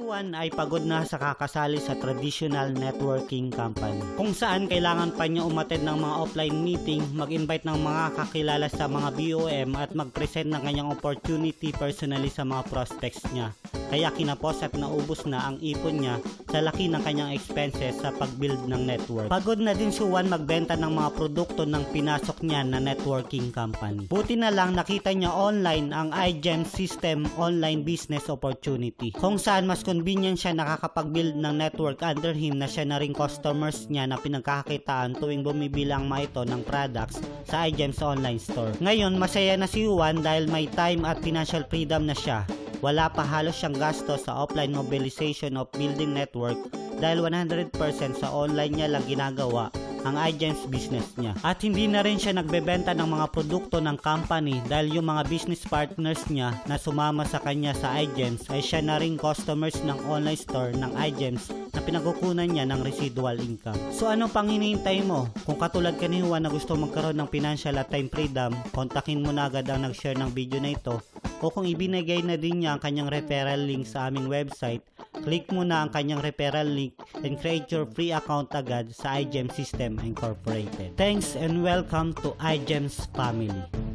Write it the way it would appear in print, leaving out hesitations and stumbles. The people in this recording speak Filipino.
Juan ay pagod na sa kakasali sa traditional networking company, kung saan kailangan pa niya umattend ng mga offline meeting, mag-invite ng mga kakilala sa mga BOM at mag-present ng kanyang opportunity personally sa mga prospects niya. Kaya kinapos at naubos na ang ipon niya sa laki ng kanyang expenses sa pag-build ng network. Pagod na din si Juan magbenta ng mga produkto ng pinasok niya na networking company. Buti na lang nakita niya online ang iGEM System online business opportunity, kung saan mas convenient siya nakakapag-build ng network under him na siya na ring customers niya na pinagkakakitaan tuwing bumibilang mga ito ng products sa iGEM sa online store. Ngayon masaya na si Juan dahil may time at financial freedom na siya. Wala pa halos siyang gasto sa offline mobilization of building network dahil 100% sa online niya lang ginagawa ang iGEM's business niya. At hindi na rin siya nagbebenta ng mga produkto ng company dahil yung mga business partners niya na sumama sa kanya sa iGEM's ay siya na rin customers ng online store ng iGEM's na pinagkukunan niya ng residual income. So ano pang hinihintay mo? Kung katulad ka ni Juan na gusto magkaroon ng financial at time freedom, kontakin mo na agad ang nag-share ng video na ito. O kung ibinigay na din niya ang kanyang referral link sa aming website, click mo na ang kanyang referral link and create your free account agad sa iGEM System Incorporated. Thanks and welcome to iGEM's family.